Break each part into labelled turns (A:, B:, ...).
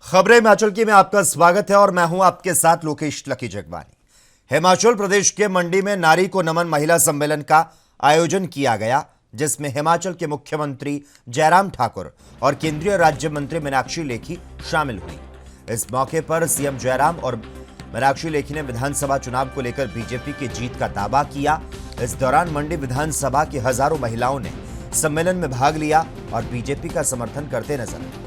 A: खबरें हिमाचल की में आपका स्वागत है और मैं हूं आपके साथ लोकेश लकी जगवानी। हिमाचल प्रदेश के मंडी में नारी को नमन महिला सम्मेलन का आयोजन किया गया, जिसमें हिमाचल के मुख्यमंत्री जयराम ठाकुर और केंद्रीय राज्य मंत्री मीनाक्षी लेखी शामिल हुई। इस मौके पर सीएम जयराम और मीनाक्षी लेखी ने विधानसभा चुनाव को लेकर बीजेपी की जीत का दावा किया। इस दौरान मंडी विधानसभा की हजारों महिलाओं ने सम्मेलन में भाग लिया और बीजेपी का समर्थन करते नजर आए।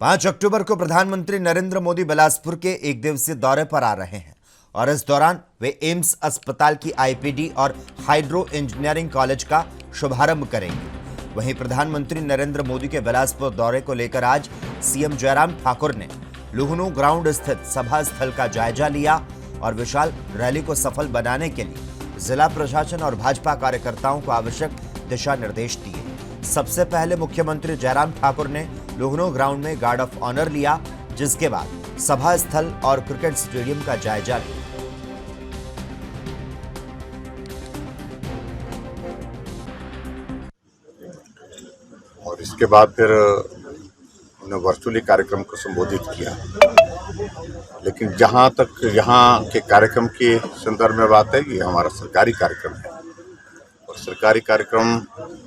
A: 5 अक्टूबर को प्रधानमंत्री नरेंद्र मोदी बिलासपुर के एक दिवसीय दौरे पर आ रहे हैं और इस दौरान वे एम्स अस्पताल की आईपीडी और हाइड्रो इंजीनियरिंग कॉलेज का शुभारंभ करेंगे। वहीं प्रधानमंत्री नरेंद्र मोदी के बिलासपुर दौरे को लेकर आज सीएम जयराम ठाकुर ने लुहनू ग्राउंड स्थित सभा स्थल का जायजा लिया और विशाल रैली को सफल बनाने के लिए जिला प्रशासन और भाजपा कार्यकर्ताओं को आवश्यक दिशा निर्देश दिए। सबसे पहले मुख्यमंत्री जयराम ठाकुर ने लुहनू ग्राउंड में गार्ड ऑफ ऑनर लिया, जिसके बाद सभा स्थल और क्रिकेट स्टेडियम का जायजा लिया।
B: और इसके बाद फिर उन्होंने वर्चुअली कार्यक्रम को संबोधित किया। लेकिन जहां तक यहाँ के कार्यक्रम के संदर्भ में बात है, ये हमारा सरकारी कार्यक्रम है और सरकारी कार्यक्रम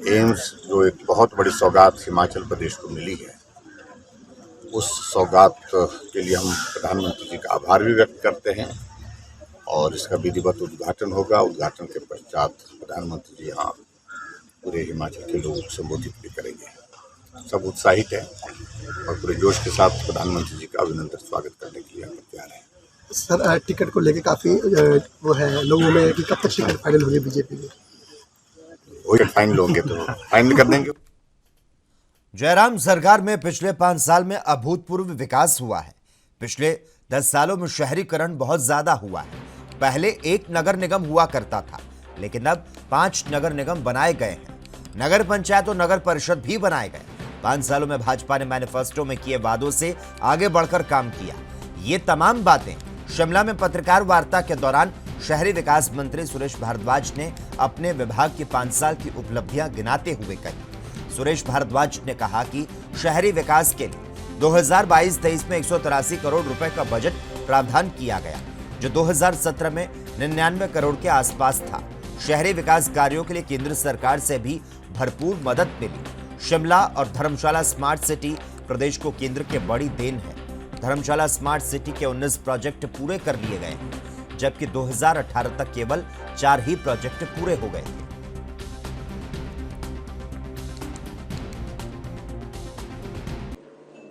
B: एम्स जो एक बहुत बड़ी सौगात हिमाचल प्रदेश को मिली है, उस सौगात के लिए हम प्रधानमंत्री जी का आभार भी व्यक्त करते हैं और इसका विधिवत उद्घाटन होगा। उद्घाटन के पश्चात प्रधानमंत्री जी यहाँ पूरे हिमाचल के लोग संबोधित भी करेंगे। सब उत्साहित है और पूरे जोश के साथ प्रधानमंत्री जी का अभिनंदन स्वागत करने के लिए हम तैयार हैं।
C: सर, टिकट को लेके काफी वो है लोगों में कि कब तक टिकट फाइनल होगी बीजेपी में?
B: वही फाइनल होंगे तो फाइनल कर देंगे।
A: जयराम सरकार में पिछले 5 साल में अभूतपूर्व विकास हुआ है। पिछले 10 सालों में शहरीकरण बहुत ज्यादा हुआ है। पहले एक नगर निगम हुआ करता था, लेकिन अब 5 नगर निगम बनाए गए हैं। नगर पंचायत और नगर परिषद भी बनाए गए। 5 सालों में भाजपा ने मैनिफेस्टो में किए वादों से आगे बढ़कर काम किया। ये तमाम बातें शिमला में पत्रकार वार्ता के दौरान शहरी विकास मंत्री सुरेश भारद्वाज ने अपने विभाग की 5 साल की उपलब्धियां गिनाते हुए कही। सुरेश भारद्वाज ने कहा कि शहरी विकास के लिए 2022-23 में 183 करोड़ रुपए का बजट प्रावधान किया गया, जो 2017 में 99 करोड़ के आसपास था। शहरी विकास कार्यों के लिए केंद्र सरकार से भी भरपूर मदद मिली। शिमला और धर्मशाला स्मार्ट सिटी प्रदेश को केंद्र के बड़ी देन है। धर्मशाला स्मार्ट सिटी के 19 प्रोजेक्ट पूरे कर लिए गए हैं, जबकि 2018 तक केवल 4 ही प्रोजेक्ट पूरे हो गए थे।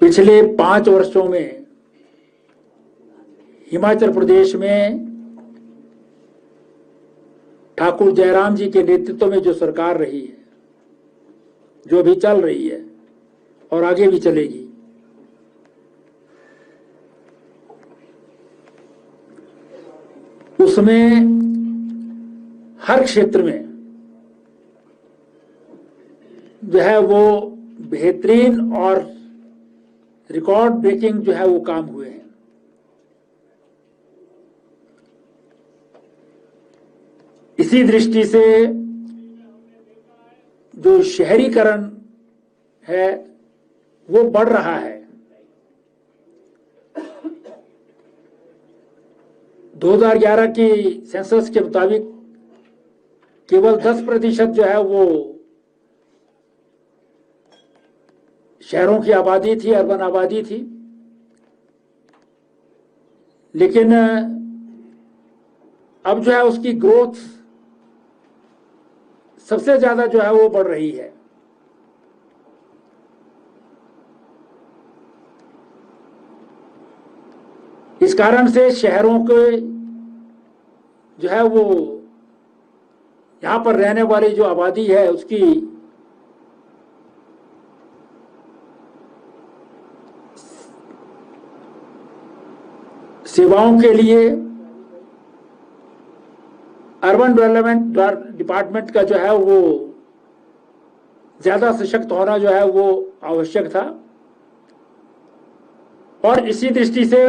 D: पिछले 5 वर्षों में हिमाचल प्रदेश में ठाकुर जयराम जी के नेतृत्व में जो सरकार रही है, जो भी चल रही है और आगे भी चलेगी, उसमें हर क्षेत्र में जो है वो बेहतरीन और रिकॉर्ड ब्रेकिंग जो है वो काम हुए हैं। इसी दृष्टि से जो शहरीकरण है वो बढ़ रहा है। 2011 की सेंसस के मुताबिक केवल 10% जो है वो शहरों की आबादी थी, अर्बन आबादी थी, लेकिन अब जो है उसकी ग्रोथ सबसे ज्यादा जो है वो बढ़ रही है। इस कारण से शहरों के जो है वो यहां पर रहने वाली जो आबादी है उसकी सेवाओं के लिए अर्बन डेवलपमेंट डिपार्टमेंट का जो है वो ज्यादा सशक्त होना जो है वो आवश्यक था और इसी दृष्टि से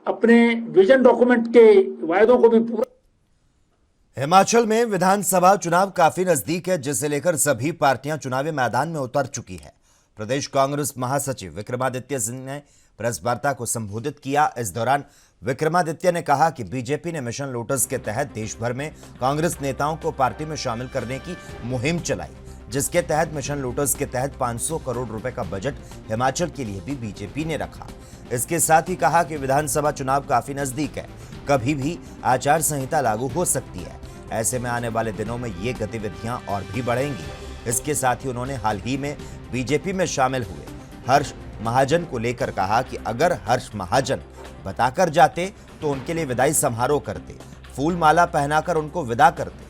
D: अपने विजन डॉक्यूमेंट के वायदों को भी पूरा।
A: हिमाचल में विधानसभा चुनाव काफी नजदीक है, जिसे लेकर सभी पार्टियां चुनावी मैदान में उतर चुकी है। प्रदेश कांग्रेस महासचिव विक्रमादित्य सिंह ने प्रेस वार्ता को संबोधित किया। इस दौरान विक्रमादित्य ने कहा कि बीजेपी ने मिशन लोटस के तहत देश भर में कांग्रेस नेताओं को पार्टी में शामिल करने की मुहिम चलाई, जिसके तहत मिशन लोटस के तहत 500 करोड़ रुपए का बजट हिमाचल के लिए भी बीजेपी ने रखा। इसके साथ ही कहा कि विधानसभा चुनाव काफी नजदीक है, कभी भी आचार संहिता लागू हो सकती है। ऐसे में आने वाले दिनों में ये गतिविधियां और भी बढ़ेंगी। इसके साथ ही उन्होंने हाल ही में बीजेपी में शामिल हुए हर्ष महाजन को लेकर कहा कि अगर हर्ष महाजन बताकर जाते तो उनके लिए विदाई समारोह करते, फूल माला पहनाकर उनको विदा करते।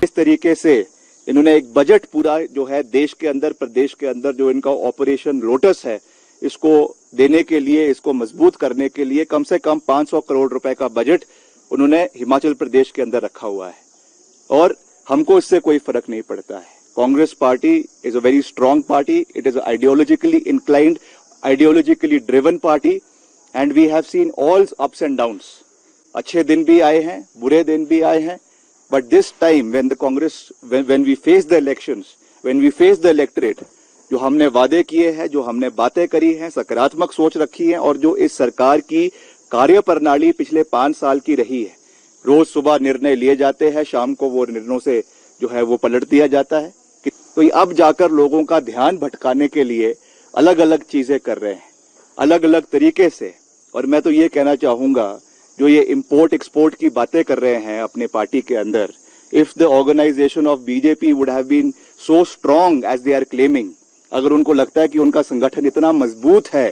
E: इस तरीके से इन्होंने एक बजट पूरा जो है देश के अंदर, प्रदेश के अंदर जो इनका ऑपरेशन लोटस है, इसको देने के लिए, इसको मजबूत करने के लिए कम से कम 500 करोड़ रुपए का बजट उन्होंने हिमाचल प्रदेश के अंदर रखा हुआ है। और हमको इससे कोई फर्क नहीं पड़ता है। Congress party is a very strong party, it is ideologically inclined, ideologically driven party, and we have seen all ups and downs. अच्छे दिन भी आए हैं, बुरे दिन भी आए हैं, but this time when the Congress, when we face the elections, when we face the electorate, जो हमने वादे किए हैं, जो हमने बातें करी हैं, सकारात्मक सोच रखी है, और जो इस सरकार की कार्य प्रणाली पिछले 5 साल की रही है, रोज सुबह निर्णय लिए जाते हैं, शाम को वो निर्णयों से जो है वो पलट दिया जाता है। तो अब जाकर लोगों का ध्यान भटकाने के लिए अलग अलग चीजें कर रहे हैं, अलग अलग तरीके से। और मैं तो ये कहना चाहूंगा, जो ये इंपोर्ट एक्सपोर्ट की बातें कर रहे हैं अपने पार्टी के अंदर, if the organization of BJP would have been so strong as they are claiming, अगर उनको लगता है कि उनका संगठन इतना मजबूत है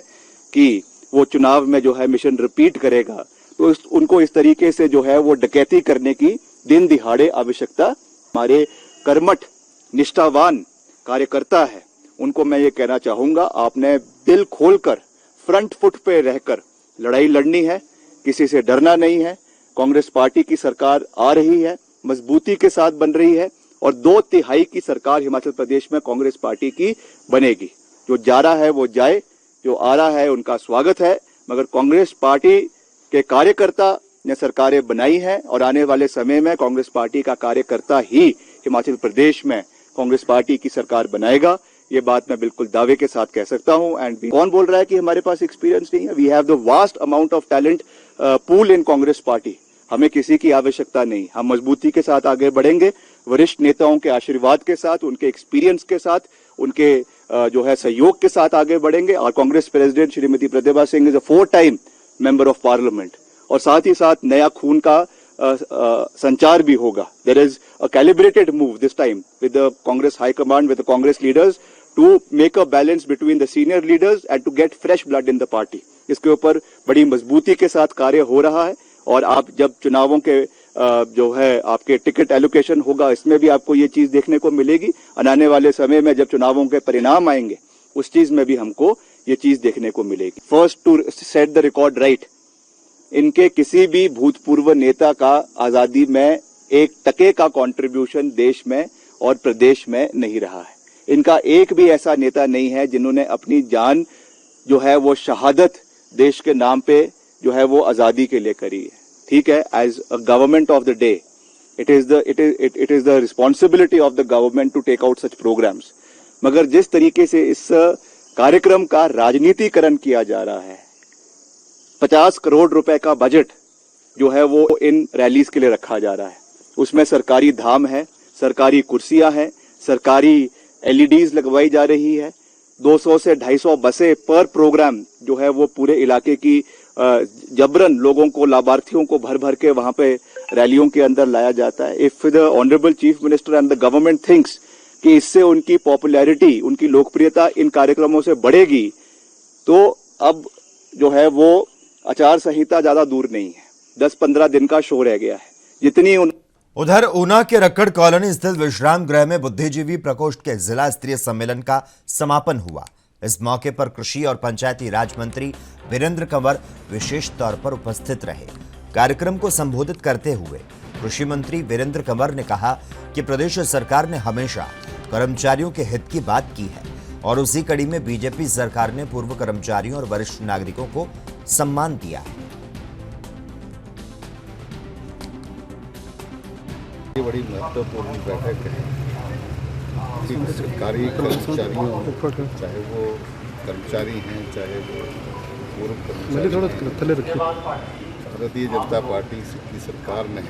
E: कि वो चुनाव में जो है मिशन रिपीट करेगा, तो उनको इस तरीके से जो है वो डकैती करने की दिन दिहाड़े आवश्यकता। हमारे कर्मठ निष्ठावान कार्यकर्ता है, उनको मैं ये कहना चाहूंगा, आपने दिल खोलकर फ्रंट फुट पे रहकर लड़ाई लड़नी है, किसी से डरना नहीं है। कांग्रेस पार्टी की सरकार आ रही है, मजबूती के साथ बन रही है, और 2/3 की सरकार हिमाचल प्रदेश में कांग्रेस पार्टी की बनेगी। जो जा रहा है वो जाए, जो आ रहा है उनका स्वागत है, मगर कांग्रेस पार्टी के कार्यकर्ता ने सरकारें बनाई हैं, और आने वाले समय में कांग्रेस पार्टी का कार्यकर्ता ही हिमाचल प्रदेश में कांग्रेस पार्टी की सरकार बनाएगा। ये बात मैं बिल्कुल दावे के साथ कह सकता हूं। एंड कौन बोल रहा है कि हमारे पास एक्सपीरियंस नहीं है? We have the vast amount of talent pool in Congress party. हमें किसी की आवश्यकता नहीं, हम मजबूती के साथ आगे बढ़ेंगे, वरिष्ठ नेताओं के आशीर्वाद के साथ, उनके एक्सपीरियंस के साथ, उनके जो है सहयोग के साथ आगे बढ़ेंगे। और Congress president Shrimati Pratibha Singh is a 4 time member of parliament, और साथ ही साथ नया खून का संचार भी होगा। There is a calibrated move this time with the Congress high command, with the Congress leaders, to make a balance between the senior leaders and to get fresh blood in the party। इसके ऊपर बड़ी मजबूती के साथ कार्य हो रहा है। और आप जब चुनावों के जो है आपके टिकट एलोकेशन होगा, इसमें भी आपको ये चीज देखने को मिलेगी। आने वाले समय में जब चुनावों के परिणाम आएंगे, उस चीज में भी हमको ये चीज देखने को मिलेगी। First to set the record right, इनके किसी भी भूतपूर्व नेता का आजादी में 1 टके का कंट्रीब्यूशन देश में और प्रदेश में नहीं रहा है। इनका एक भी ऐसा नेता नहीं है जिन्होंने अपनी जान जो है वो शहादत देश के नाम पे जो है वो आजादी के लिए करी है। ठीक है, as a government of the day it is the responsibility of the government to take out such programs. मगर जिस तरीके से इस कार्यक्रम का राजनीतिकरण किया जा रहा है, 50 करोड़ रुपए का बजट जो है वो इन रैलीज के लिए रखा जा रहा है, उसमें सरकारी धाम है, सरकारी कुर्सियां हैं, सरकारी एलईडीज लगवाई जा रही है, 200 से 250 बसें पर प्रोग्राम जो है वो पूरे इलाके की जबरन लोगों को, लाभार्थियों को भर भर के वहां पे रैलियों के अंदर लाया जाता है। If the honourable chief minister and the government thinks कि इससे उनकी पॉपुलैरिटी, उनकी लोकप्रियता इन कार्यक्रमों से बढ़ेगी, तो अब जो है वो आचार संहिता ज्यादा दूर नहीं है, 10-15 दिन का शो रह गया है। जितनी
A: उधर ऊना के रक्कड़ कॉलोनी स्थित विश्राम गृह में बुद्धिजीवी प्रकोष्ठ के जिला स्तरीय सम्मेलन का समापन हुआ। इस मौके पर कृषि और पंचायती राज मंत्री वीरेंद्र कंवर विशेष तौर पर उपस्थित रहे। कार्यक्रम को संबोधित करते हुए कृषि मंत्री वीरेंद्र कंवर ने कहा कि प्रदेश सरकार ने हमेशा कर्मचारियों के हित की बात की है और उसी कड़ी में बीजेपी सरकार ने पूर्व कर्मचारियों और वरिष्ठ नागरिकों को सम्मान दिया है।
F: ये बड़ी महत्वपूर्ण बैठक है कि सरकारी कर्मचारियों, चाहे वो कर्मचारी हैं, चाहे वो पूर्व कर्मचारी हैं, भारतीय जनता पार्टी की सरकार ने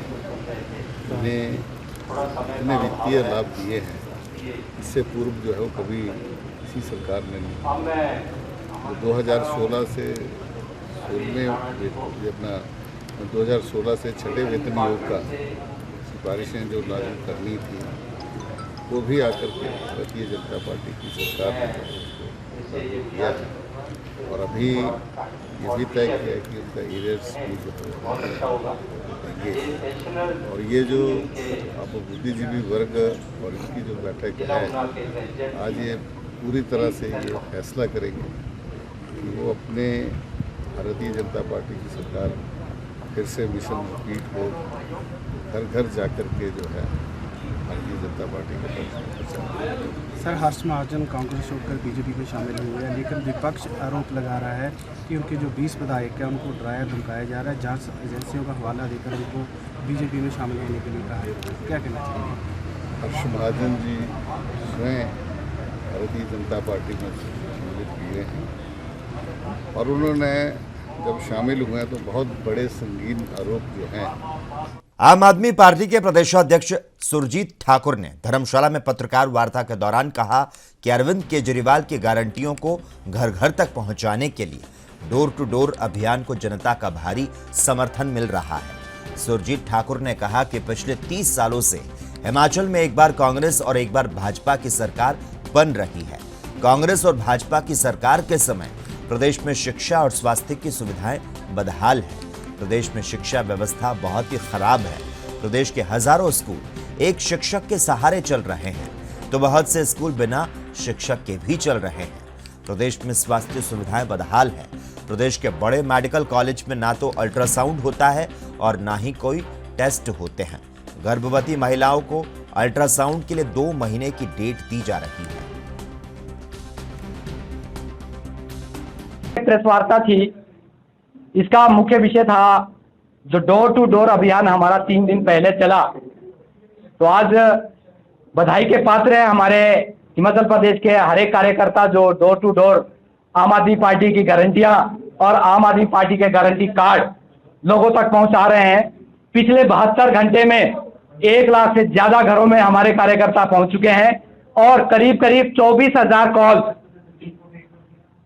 F: उन्हें इतने वित्तीय लाभ दिए हैं, इससे पूर्व जो है वो कभी किसी सरकार ने नहीं। 2016 से 2016 से छठे वेतन आयोग का सिफारिशें जो लागू करनी थी वो भी आकर के भारतीय जनता पार्टी की सरकार ने किया है। और अभी ये भी तय किया है कि उनका एरियर्स भी जो है और ये जो अब बुद्धिजीवी वर्ग और इनकी जो बैठक है आज ये पूरी तरह से ये फैसला करेंगे कि वो अपने भारतीय जनता पार्टी की सरकार फिर से मिशन रिपीट हो, घर घर जाकर के जो है भारतीय जनता पार्टी का
G: सर, हर्ष महाजन कांग्रेस छोड़कर बीजेपी में शामिल हुए हैं, लेकिन विपक्ष आरोप लगा रहा है कि उनके जो 20 विधायक हैं उनको डराया धमकाया जा रहा है, जांच एजेंसियों का हवाला देकर उनको बीजेपी में शामिल होने के लिए कहा है। क्या कहना चाहिए?
F: हर्ष महाजन जी स्वयं भारतीय जनता पार्टी में सम्मिलित हुए हैं और उन्होंने जब शामिल हुए हैं तो बहुत बड़े संगीन आरोप जो हैं।
A: आम आदमी पार्टी के प्रदेशाध्यक्ष सुरजीत ठाकुर ने धर्मशाला में पत्रकार वार्ता के दौरान कहा कि अरविंद केजरीवाल की गारंटियों को घर घर तक पहुंचाने के लिए डोर टू डोर अभियान को जनता का भारी समर्थन मिल रहा है। सुरजीत ठाकुर ने कहा कि पिछले 30 सालों से हिमाचल में एक बार कांग्रेस और एक बार भाजपा की सरकार बन रही है। कांग्रेस और भाजपा की सरकार के समय प्रदेश में शिक्षा और स्वास्थ्य की सुविधाएं बदहाल है। प्रदेश में शिक्षा व्यवस्था बहुत ही खराब है। प्रदेश के हजारों स्कूल एक शिक्षक के सहारे चल रहे हैं, तो बहुत से स्कूल बिना शिक्षक के भी चल रहे हैं। प्रदेश में स्वास्थ्य सुविधाएं बदहाल है। प्रदेश के बड़े मेडिकल कॉलेज में ना तो अल्ट्रासाउंड होता है और ना ही कोई टेस्ट होते हैं। गर्भवती महिलाओं को अल्ट्रासाउंड के लिए 2 महीने की डेट दी जा रही है।
H: प्रेस वार्ता थी, इसका मुख्य विषय था जो डोर टू डोर अभियान हमारा 3 दिन पहले चला। तो आज बधाई के पात्र हैं हमारे हिमाचल प्रदेश के हर एक कार्यकर्ता जो डोर टू डोर आम आदमी पार्टी की गारंटियां और आम आदमी पार्टी के गारंटी कार्ड लोगों तक पहुंचा रहे हैं। पिछले 72 घंटे में 1 लाख से ज्यादा घरों में हमारे कार्यकर्ता पहुंच चुके हैं और करीब करीब 24,000 कॉल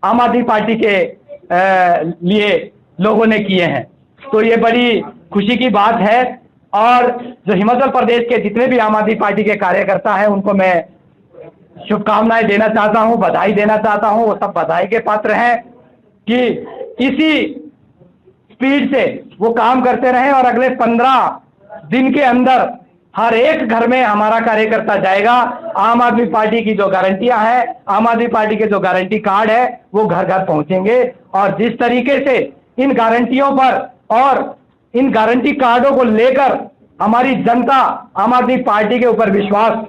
H: आम आदमी पार्टी के लिए लोगों ने किए हैं। तो ये बड़ी खुशी की बात है और जो हिमाचल प्रदेश के जितने भी आम आदमी पार्टी के कार्यकर्ता हैं उनको मैं शुभकामनाएं देना चाहता हूं, बधाई देना चाहता हूं। वो सब बधाई के पात्र हैं कि इसी स्पीड से वो काम करते रहें और अगले 15 दिन के अंदर हर एक घर में हमारा कार्यकर्ता जाएगा। आम आदमी पार्टी की जो गारंटियां हैं, आम आदमी पार्टी के जो गारंटी कार्ड है वो घर घर पहुंचेंगे और जिस तरीके से इन गारंटियों पर और इन गारंटी कार्डों को लेकर हमारी जनता आम आदमी पार्टी के ऊपर विश्वास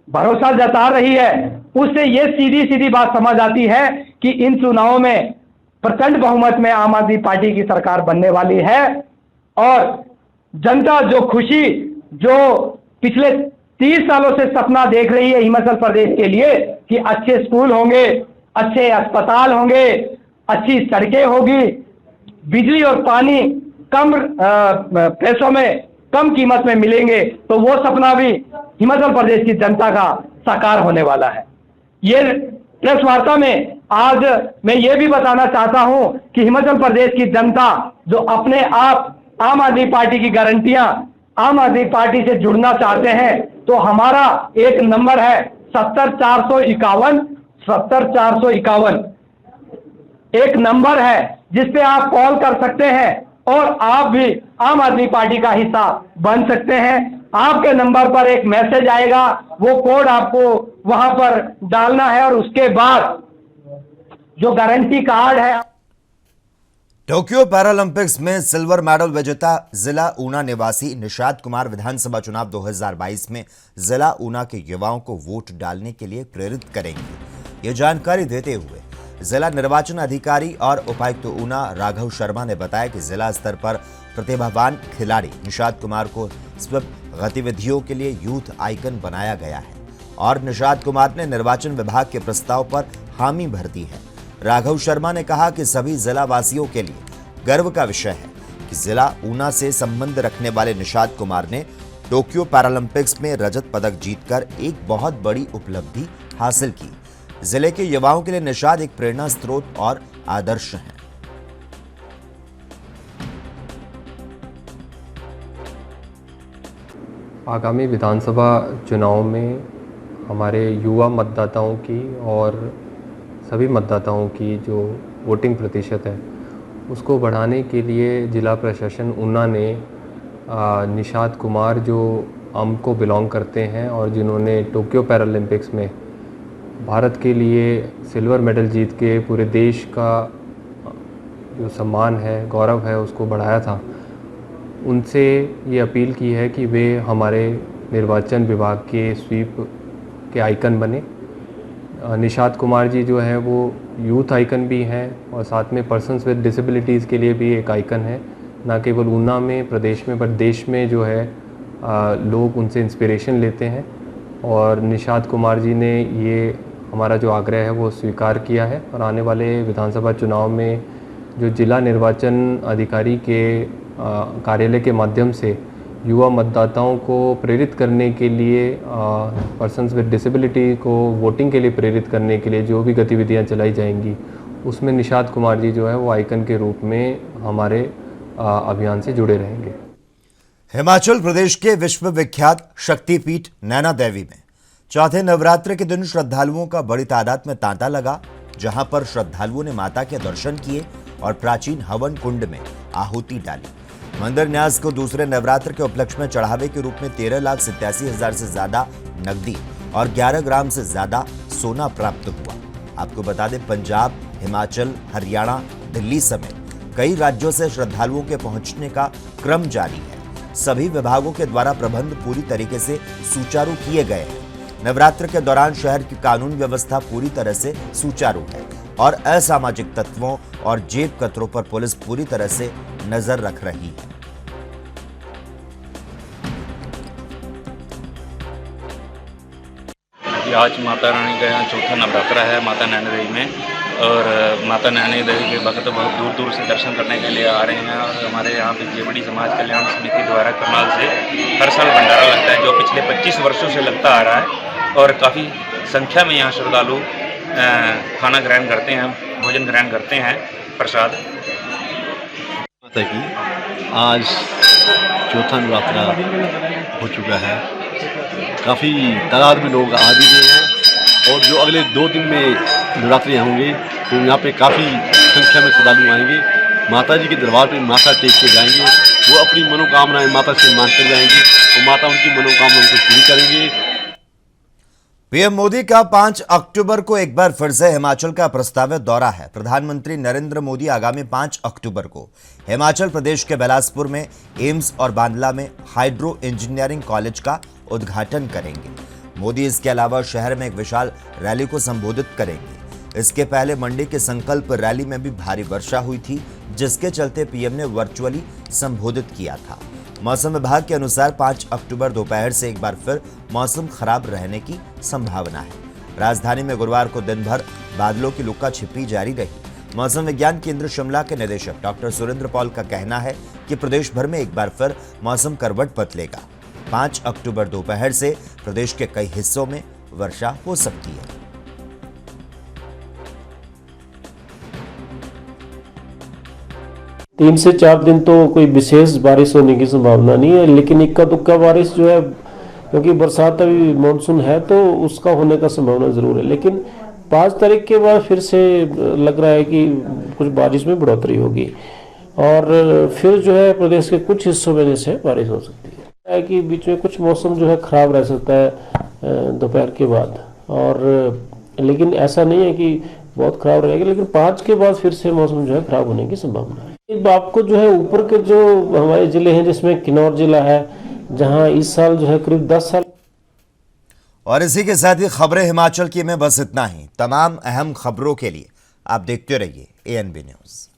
H: भरोसा जता रही है, उससे ये सीधी सीधी बात समझ आती है कि इन चुनावों में प्रचंड बहुमत में आम आदमी पार्टी की सरकार बनने वाली है। और जनता जो खुशी जो पिछले 30 सालों से सपना देख रही है हिमाचल प्रदेश के लिए कि अच्छे स्कूल होंगे, अच्छे अस्पताल होंगे, अच्छी सड़कें होगी, बिजली और पानी कम पैसों में कम कीमत में मिलेंगे, तो वो सपना भी हिमाचल प्रदेश की जनता का साकार होने वाला है। ये प्रेस वार्ता में आज मैं ये भी बताना चाहता हूं कि हिमाचल प्रदेश की जनता जो अपने आप आम आदमी पार्टी की गारंटियां आम आदमी पार्टी से जुड़ना चाहते हैं, तो हमारा एक नंबर है 70,451 70,451 एक नंबर है जिस पे आप कॉल कर सकते हैं और आप भी आम आदमी पार्टी का हिस्सा बन सकते हैं। आपके नंबर पर एक मैसेज आएगा, वो कोड आपको वहां पर डालना है और उसके बाद जो गारंटी कार्ड है।
A: टोक्यो पैरालंपिक्स में सिल्वर मेडल विजेता जिला ऊना निवासी निषाद कुमार विधानसभा चुनाव 2022 में जिला ऊना के युवाओं को वोट डालने के लिए प्रेरित करेंगे। ये जानकारी देते हुए जिला निर्वाचन अधिकारी और उपायुक्त ऊना राघव शर्मा ने बताया कि जिला स्तर पर प्रतिभावान खिलाड़ी निषाद कुमार को स्वीप गतिविधियों के लिए यूथ आइकन बनाया गया है और निषाद कुमार ने निर्वाचन विभाग के प्रस्ताव पर हामी भर दी है। राघव शर्मा ने कहा कि सभी जिला वासियों के लिए गर्व का विषय है कि जिला ऊना से संबंध रखने वाले निषाद कुमार ने टोक्यो पैरालंपिक्स में रजत पदक जीतकर एक बहुत बड़ी उपलब्धि हासिल की। जिले के युवाओं के लिए निषाद एक प्रेरणा स्रोत और आदर्श हैं।
I: आगामी विधानसभा चुनाव में हमारे युवा मतदाताओं की और सभी मतदाताओं की जो वोटिंग प्रतिशत है उसको बढ़ाने के लिए जिला प्रशासन ऊना ने निषाद कुमार जो अम को बिलोंग करते हैं और जिन्होंने टोक्यो पैरालंपिक्स में भारत के लिए सिल्वर मेडल जीत के पूरे देश का जो सम्मान है, गौरव है, उसको बढ़ाया था, उनसे ये अपील की है कि वे हमारे निर्वाचन विभाग के स्वीप के आइकन बने। निषाद कुमार जी जो हैं वो यूथ आइकन भी हैं और साथ में पर्सन्स विद डिसेबिलिटीज़ के लिए भी एक आइकन है। ना केवल ऊना में, प्रदेश में, पर देश में जो है लोग उनसे इंस्पिरेशन लेते हैं और निषाद कुमार जी ने ये हमारा जो आग्रह है वो स्वीकार किया है और आने वाले विधानसभा चुनाव में जो जिला निर्वाचन अधिकारी के कार्यालय के माध्यम से युवा मतदाताओं को प्रेरित करने के लिए, पर्सन्स विद डिसेबिलिटी को वोटिंग के लिए प्रेरित करने के लिए जो भी गतिविधियां चलाई जाएंगी उसमें निषाद कुमार जी जो है वो आइकन के रूप में हमारे अभियान से जुड़े रहेंगे।
A: हिमाचल प्रदेश के विश्वविख्यात शक्तिपीठ नैना देवी में चौथे नवरात्र के दिन श्रद्धालुओं का बड़ी तादाद में तांता लगा, जहां पर श्रद्धालुओं ने माता के दर्शन किए और प्राचीन हवन कुंड में आहुति डाली। मंदिर न्यास को दूसरे नवरात्र के उपलक्ष्य में चढ़ावे के रूप में 13,87,000 से ज्यादा नकदी और 11 ग्राम से ज्यादा सोना प्राप्त हुआ। आपको बता दें, पंजाब, हिमाचल, हरियाणा, दिल्ली समेत कई राज्यों से श्रद्धालुओं के पहुंचने का क्रम जारी है। सभी विभागों के द्वारा प्रबंध पूरी तरीके से सुचारू किए गए हैं। नवरात्र के दौरान शहर की कानून व्यवस्था पूरी तरह से सुचारू है और असामाजिक तत्वों और जेब कतरों पर पुलिस पूरी तरह से नजर रख रही है।
J: आज माता रानी का यहाँ चौथा नवरात्रा है माता नैना देवी में, और माता नैना देवी के भक्त बहुत दूर दूर से दर्शन करने के लिए आ रहे हैं। और हमारे यहाँ पे जेवड़ी समाज कल्याण समिति द्वारा करनाल से हर साल भंडारा लगता है, जो पिछले 25 वर्षों से लगता आ रहा है और काफ़ी संख्या में यहाँ श्रद्धालु खाना ग्रहण करते हैं, भोजन ग्रहण करते हैं, प्रसाद।
K: माता की आज चौथा नवरात्रा हो चुका है, काफ़ी तादाद में लोग आ भी गए हैं और जो अगले 2 दिन में नवरात्रि होंगे तो यहाँ पे काफ़ी संख्या में श्रद्धालु आएंगे। माता जी के दरबार पे माथा टेक के जाएंगे, वो अपनी मनोकामनाएं माता से मांग कर जाएंगे और माता उनकी मनोकामनाओं को पूरी करेंगे।
A: पीएम मोदी का 5 अक्टूबर को एक बार फिर से हिमाचल का प्रस्तावित दौरा है। प्रधानमंत्री नरेंद्र मोदी आगामी 5 अक्टूबर को हिमाचल प्रदेश के बिलासपुर में एम्स और बांदला में हाइड्रो इंजीनियरिंग कॉलेज का उद्घाटन करेंगे। मोदी इसके अलावा शहर में एक विशाल रैली को संबोधित करेंगे। इसके पहले मंडी के संकल्प रैली में भी भारी वर्षा हुई थी, जिसके चलते पीएम ने वर्चुअली संबोधित किया था। मौसम विभाग के अनुसार 5 अक्टूबर दोपहर से एक बार फिर मौसम खराब रहने की संभावना है। राजधानी में गुरुवार को दिन भर बादलों की लुका छिपी जारी रही। मौसम विज्ञान केंद्र शिमला के निदेशक डॉक्टर सुरेंद्र पॉल का कहना है कि प्रदेश भर में एक बार फिर मौसम करवट बदलेगा। 5 अक्टूबर दोपहर से प्रदेश के कई हिस्सों में वर्षा हो सकती है।
L: तीन से 4 दिन तो कोई विशेष बारिश होने की संभावना नहीं है, लेकिन इक्का दुक्का बारिश जो है, क्योंकि बरसात अभी मानसून है तो उसका होने का संभावना जरूर है। लेकिन 5 तारीख के बाद फिर से लग रहा है कि कुछ बारिश में बढ़ोतरी होगी और फिर जो है प्रदेश के कुछ हिस्सों में जैसे बारिश हो सकती है कि बीच में कुछ मौसम जो है खराब रह सकता है दोपहर के बाद, और लेकिन ऐसा नहीं है कि बहुत खराब रहेगा। लेकिन 5 के बाद फिर से मौसम जो है खराब होने की संभावना है। आपको जो है ऊपर के जो हमारे जिले हैं, जिसमें किन्नौर जिला है, जहां इस साल जो है करीब 10 साल।
A: और इसी के साथ ही खबरें हिमाचल की में बस इतना ही। तमाम अहम खबरों के लिए आप देखते रहिए ANB न्यूज़।